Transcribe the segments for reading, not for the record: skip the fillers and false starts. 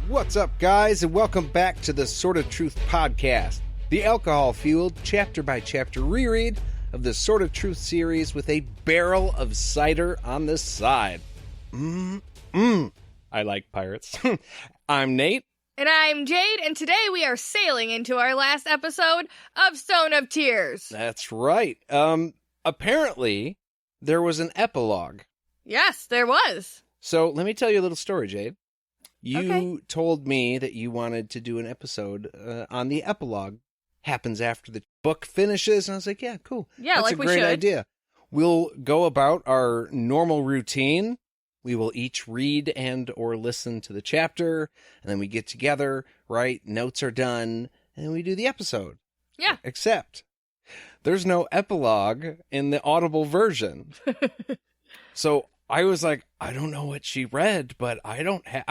What's up, guys, and welcome back to the Sort of Truth podcast, the alcohol-fueled, chapter-by-chapter reread of the Sort of Truth series with a barrel of cider on the side. I like pirates. I'm Nate. And I'm Jade, and today we are sailing into our last episode of Stone of Tears. That's right. Apparently, there was an epilogue. Yes, there was. So, let me tell you a little story, Jade. You told me that you wanted to do an episode on the epilogue. Happens after the book finishes, and I was like, yeah, cool. Yeah, that's like a we great should. idea. We'll go about our normal routine. We will each read and or listen to the chapter, and then we get together, right? Notes are done, and we do the episode. Yeah. Except there's no epilogue in the Audible version. So I was like, I don't know what she read, but I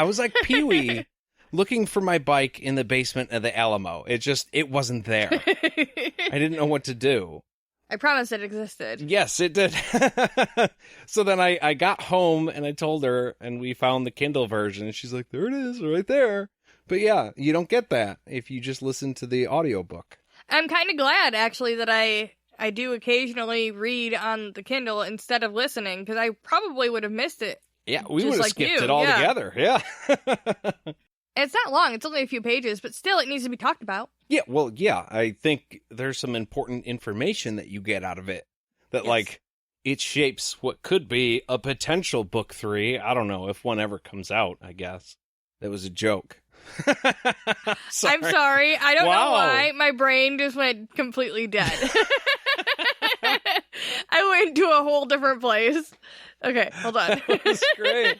was like Pee-wee looking for my bike in the basement of the Alamo. It wasn't there. I didn't know what to do. I promise it existed. Yes, it did. So then I got home and I told her, and we found the Kindle version, and she's like, there it is, right there. But yeah, you don't get that if you just listen to the audiobook. I'm kind of glad, actually, that I do occasionally read on the Kindle instead of listening, because I probably would have missed it. Yeah, we would have like skipped you. it all together. Yeah. It's not long. It's only a few pages, but still it needs to be talked about. Yeah, well, yeah, I think there's some important information that you get out of it. That, Yes. like, it shapes what could be a potential book 3. I don't know if one ever comes out, I guess. That was a joke. I'm sorry. I don't know Wow. why. My brain just went completely dead. I went to a whole different place. Okay, hold on. That's great.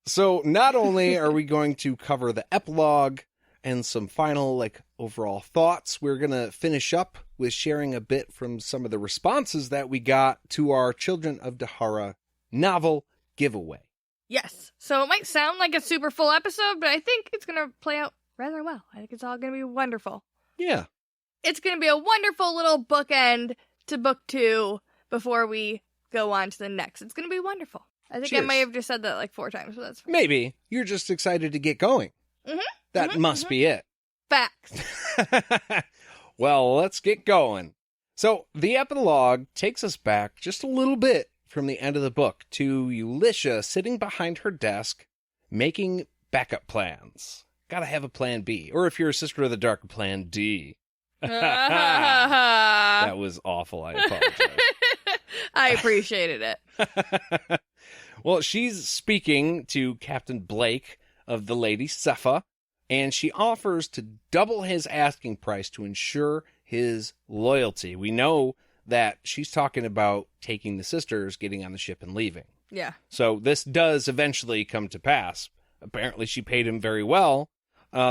So not only are we going to cover the epilogue and some final, like, overall thoughts, we're going to finish up with sharing a bit from some of the responses that we got to our Children of Dahara novel giveaway. Yes. So it might sound like a super full episode, but I think it's going to play out rather well. I think it's all going to be wonderful. Yeah. It's going to be a wonderful little bookend to book 2 before we go on to the next. It's going to be wonderful. I think I Cheers. might have just said that like 4 times, but that's fine. Maybe. You're just excited to get going. That must be it. Facts. Well, let's get going. So, the epilogue takes us back just a little bit from the end of the book to Elisha sitting behind her desk making backup plans. Gotta have a plan B. Or if you're a Sister of the Dark, plan D. That was awful. I apologize. I appreciated it. Well, she's speaking to Captain Blake of the Lady Cepha, and she offers to double his asking price to ensure his loyalty. We know that she's talking about taking the sisters, getting on the ship, and leaving. Yeah. So this does eventually come to pass. Apparently she paid him very well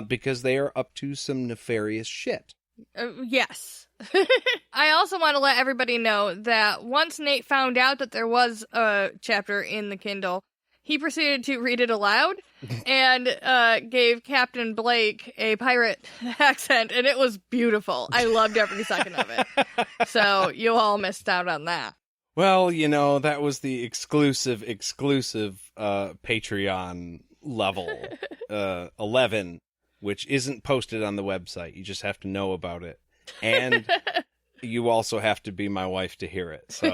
because they are up to some nefarious shit. Yes. I also want to let everybody know that once Nate found out that there was a chapter in the Kindle, he proceeded to read it aloud and gave Captain Blake a pirate accent, and it was beautiful. I loved every second of it. So you all missed out on that. Well, you know, that was the exclusive Patreon level 11, which isn't posted on the website. You just have to know about it. And you also have to be my wife to hear it. So,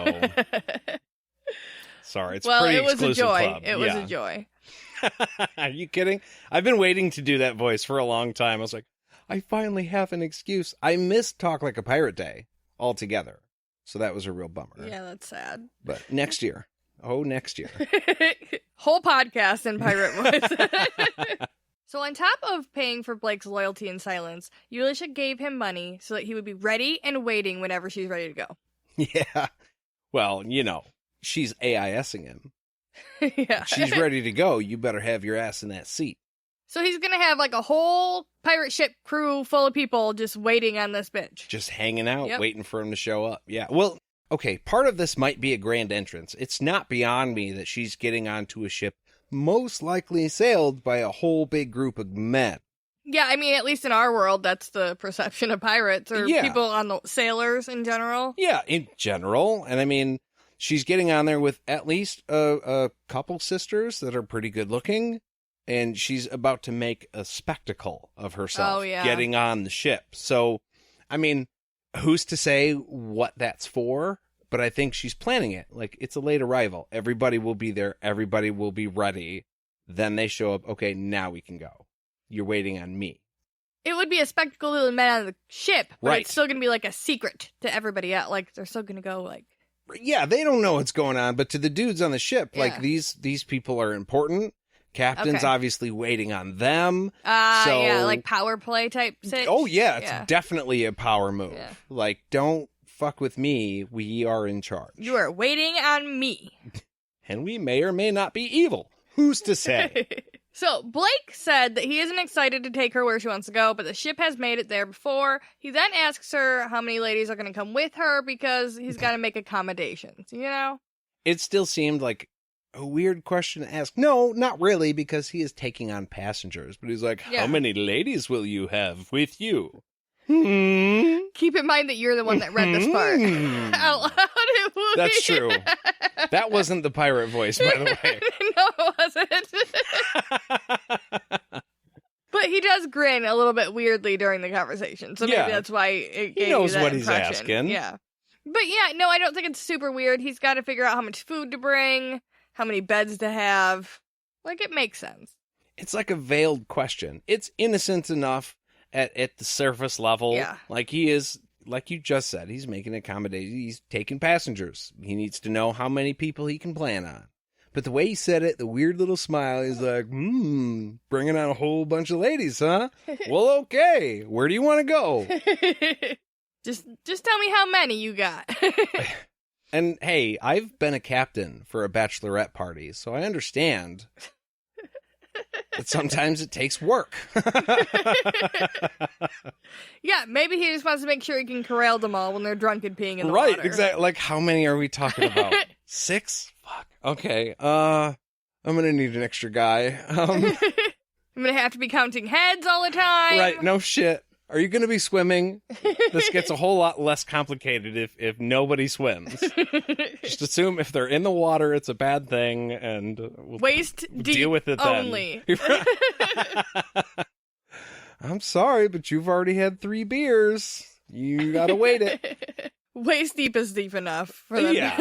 sorry, it's pretty exclusive club. It was a joy. Are you kidding? I've been waiting to do that voice for a long time. I was like, I finally have an excuse. I missed Talk Like a Pirate Day altogether. So that was a real bummer. Yeah, that's sad. But next year. Oh, next year. Whole podcast in pirate voice. So on top of paying for Blake's loyalty and silence, Elisha gave him money so that he would be ready and waiting whenever she's ready to go. Yeah. Well, you know, she's AISing him. Yeah. She's ready to go. You better have your ass in that seat. So he's gonna have like a whole pirate ship crew full of people just waiting on this bitch. Just hanging out, Yep. waiting for him to show up. Yeah. Well, okay, part of this might be a grand entrance. It's not beyond me that she's getting onto a ship most likely sailed by a whole big group of men. Yeah, I mean, at least in our world, that's the perception of pirates or Yeah. people on the sailors in general. Yeah, in general. And I mean, she's getting on there with at least a couple sisters that are pretty good looking. and she's about to make a spectacle of herself getting on the ship. So, I mean, who's to say what that's for? But I think she's planning it. Like, it's a late arrival. Everybody will be there. Everybody will be ready. Then they show up. Okay, now we can go. You're waiting on me. It would be a spectacle to the men on the ship, but Right. it's still going to be like a secret to everybody else. Like, they're still going to go, like... Yeah, they don't know what's going on, but to the dudes on the ship, Yeah. like, these people are important. Captain's Okay. obviously waiting on them. Yeah, like power play type shit. Oh, yeah, it's definitely a power move. Yeah. Like, don't fuck with me. We are in charge. You are waiting on me. And we may or may not be evil. Who's to say? So, Blake said that he isn't excited to take her where she wants to go, but the ship has made it there before. He then asks her how many ladies are going to come with her because he's got to make accommodations, you know? It still seemed like a weird question to ask. No, not really, because he is taking on passengers. But he's like, how many ladies will you have with you? Keep in mind that you're the one that read this part. Out loud, it would. That's true. That wasn't the pirate voice, by the way. No, it wasn't. But he does grin a little bit weirdly during the conversation, so maybe that's why it gave he knows you that what impression. he's asking. Yeah. But yeah, no, I don't think it's super weird. He's got to figure out how much food to bring, how many beds to have. Like, it makes sense. It's like a veiled question. It's innocent enough at the surface level. Yeah. Like he is, like you just said, he's making accommodations. He's taking passengers. He needs to know how many people he can plan on. But the way he said it, the weird little smile, he's like, bringing on a whole bunch of ladies, huh? Well, okay. Where do you want to go? Just tell me how many you got. And hey, I've been a captain for a bachelorette party, so I understand that sometimes it takes work. Yeah, maybe he just wants to make sure he can corral them all when they're drunk and peeing in the right, water. exactly. Like, how many are we talking about? 6? Fuck. Okay. I'm gonna need an extra guy. I'm gonna have to be counting heads all the time. Right. No shit. Are you gonna be swimming? This gets a whole lot less complicated if nobody swims. Just assume if they're in the water, it's a bad thing, and we'll waist deep deal with it only. Then. I'm sorry, but you've already had 3 beers. You gotta wait it. Waist deep is deep enough for them. Yeah,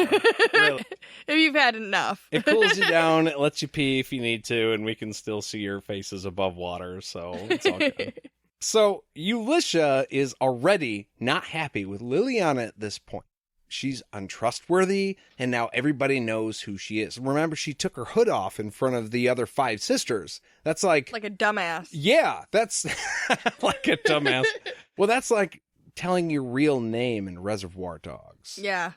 really. If you've had enough. It cools you down, it lets you pee if you need to, and we can still see your faces above water, so it's all good. So, Elisha is already not happy with Liliana at this point. She's untrustworthy, and now everybody knows who she is. Remember, she took her hood off in front of the other 5 sisters. That's like a dumbass. Yeah, that's like a dumbass. Well, that's like telling your real name in Reservoir Dogs. Yeah.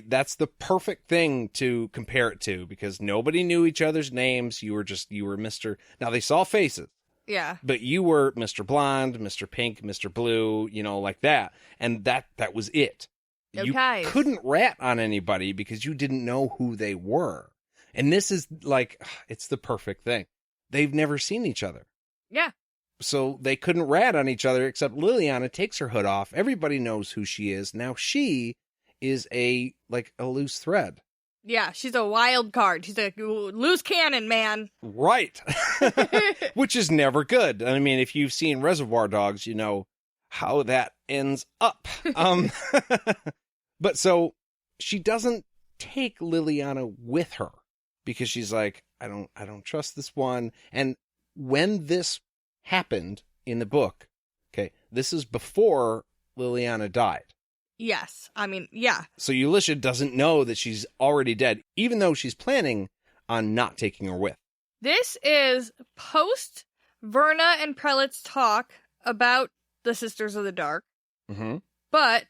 That's the perfect thing to compare it to, because nobody knew each other's names. You were Mr. Now, they saw faces. Yeah. But you were Mr. Blonde, Mr. Pink, Mr. Blue, like that. And that was it. You couldn't rat on anybody because you didn't know who they were. And this is like, it's the perfect thing. They've never seen each other. Yeah. So they couldn't rat on each other, except Liliana takes her hood off. Everybody knows who she is. Now she is a loose thread. Yeah, she's a wild card. She's a loose cannon, man. Right. Which is never good. I mean, if you've seen Reservoir Dogs, you know how that ends up. But so she doesn't take Liliana with her because she's like, I don't trust this one. And when this happened in the book, okay, this is before Liliana died. Yes. I mean, yeah. So Elisha doesn't know that she's already dead, even though she's planning on not taking her with. This is post Verna and Prelate's talk about the Sisters of the Dark, but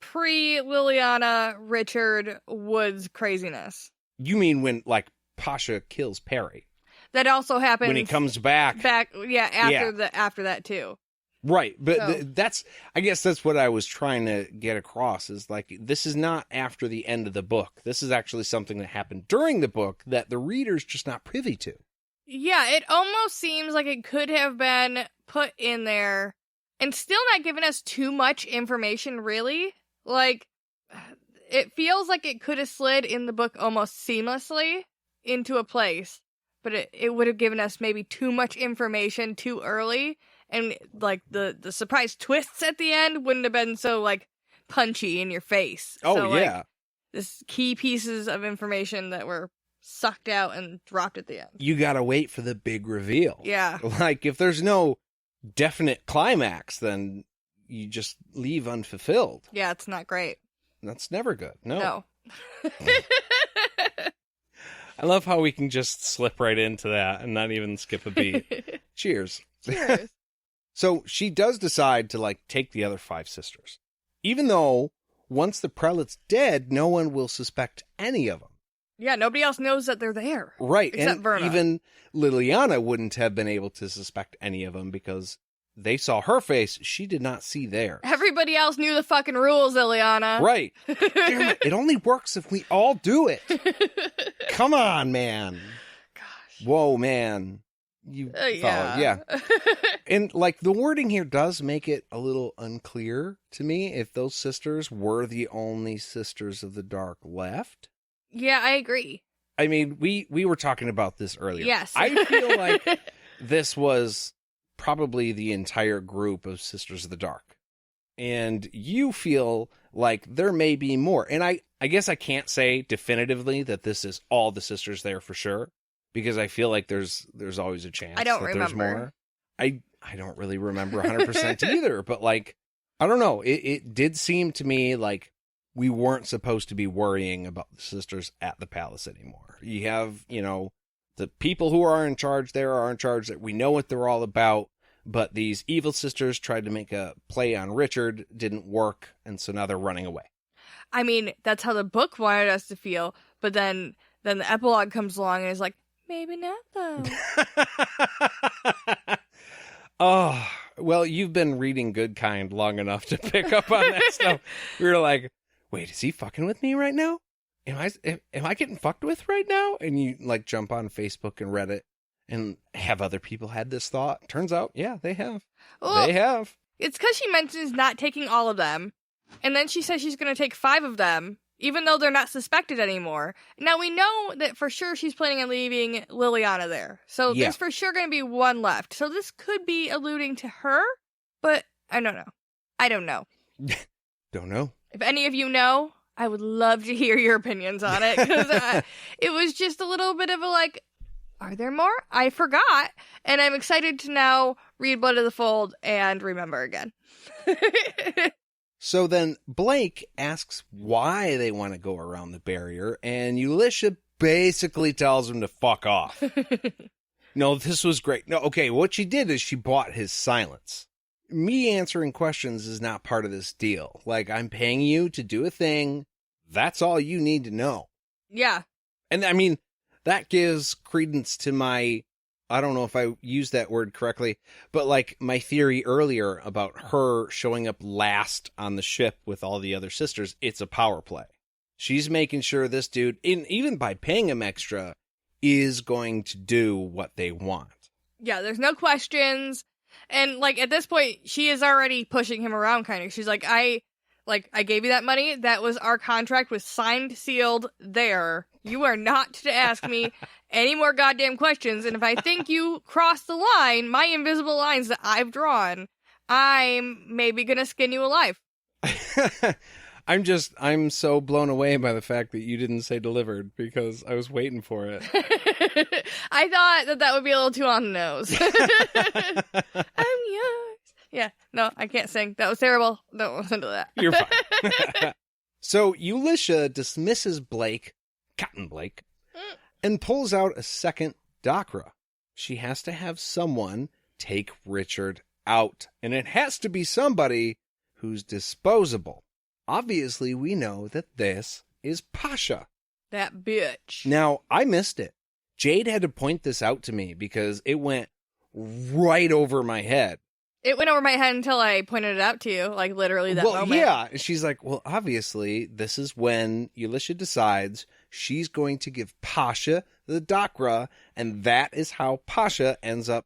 pre-Liliana Richard Wood's craziness. You mean when, Pasha kills Perry? That also happens when he comes back. After that too. Right, but I guess that's what I was trying to get across, is this is not after the end of the book. This is actually something that happened during the book that the reader's just not privy to. Yeah, it almost seems like it could have been put in there and still not given us too much information, really. It feels like it could have slid in the book almost seamlessly into a place, but it would have given us maybe too much information too early, and like the surprise twists at the end wouldn't have been so like punchy in your face. Oh, so, yeah. Like, this key pieces of information that were sucked out and dropped at the end. You gotta wait for the big reveal. Yeah. Like, if there's no definite climax, then you just leave unfulfilled. Yeah, it's not great. That's never good. No. I love how we can just slip right into that and not even skip a beat. Cheers. Cheers. So she does decide to, like, take the other 5 sisters. Even though once the prelate's dead, no one will suspect any of them. Yeah, nobody else knows that they're there. Right. Except and Verna. Even Liliana wouldn't have been able to suspect any of them because they saw her face. She did not see theirs. Everybody else knew the fucking rules, Ileana. Right. Damn it. It only works if we all do it. Come on, man. Gosh. Whoa, man. You followed. Yeah. And, like, the wording here does make it a little unclear to me if those sisters were the only sisters of the dark left. Yeah, I agree. I mean, we were talking about this earlier. Yes. I feel like this was probably the entire group of Sisters of the Dark. And you feel like there may be more. And I guess I can't say definitively that this is all the sisters there for sure, because I feel like there's always a chance I don't that remember. there's more. I don't really remember 100% either, but, like, I don't know. It did seem to me like we weren't supposed to be worrying about the sisters at the palace anymore. You have, the people who are in charge there are in charge, that we know what they're all about, but these evil sisters tried to make a play on Richard, didn't work, and so now they're running away. I mean, that's how the book wanted us to feel, but then the epilogue comes along and is like, maybe not though. Oh, well, you've been reading Good Kind long enough to pick up on that stuff. We were like, wait, is he fucking with me right now? Am I getting fucked with right now? And you, like, jump on Facebook and Reddit and have other people had this thought. Turns out, yeah, they have. Well, they have. It's because she mentions not taking all of them, and then she says she's going to take 5 of them, even though they're not suspected anymore. Now, we know that for sure she's planning on leaving Liliana there. So Yeah. there's for sure going to be 1 left. So this could be alluding to her, but I don't know. I don't know. Don't know. If any of you know, I would love to hear your opinions on it, because it was just a little bit of a like, are there more? I forgot, and I'm excited to now read Blood of the Fold and remember again. So then Blake asks why they want to go around the barrier, and Elisha basically tells him to fuck off. No, this was great. No, okay, what she did is she bought his silence. Me answering questions is not part of this deal. Like, I'm paying you to do a thing. That's all you need to know. Yeah. And I mean, that gives credence to my, I don't know if I used that word correctly, but like my theory earlier about her showing up last on the ship with all the other sisters. It's a power play. She's making sure this dude, even by paying him extra, is going to do what they want. Yeah, there's no questions. And, like, at this point, she is already pushing him around, kind of. She's like, I gave you that money. That was our contract, was signed, sealed, there. You are not to ask me any more goddamn questions. And if I think you crossed the line, my invisible lines that I've drawn, I'm maybe gonna skin you alive. I'm so blown away by the fact that you didn't say delivered, because I was waiting for it. I thought that would be a little too on the nose. I'm yours. Yeah, no, I can't sing. That was terrible. Don't listen to that. You're fine. So Elisha dismisses Blake, Cotton Blake, and pulls out a second Dakra. She has to have someone take Richard out, and it has to be somebody who's disposable. Obviously, we know that this is Pasha. That bitch. Now, I missed it. Jade had to point this out to me because it went right over my head. It went over my head until I pointed it out to you, like literally that moment. Yeah. She's like, well, obviously, this is when Elisha decides she's going to give Pasha the Dakra, and that is how Pasha ends up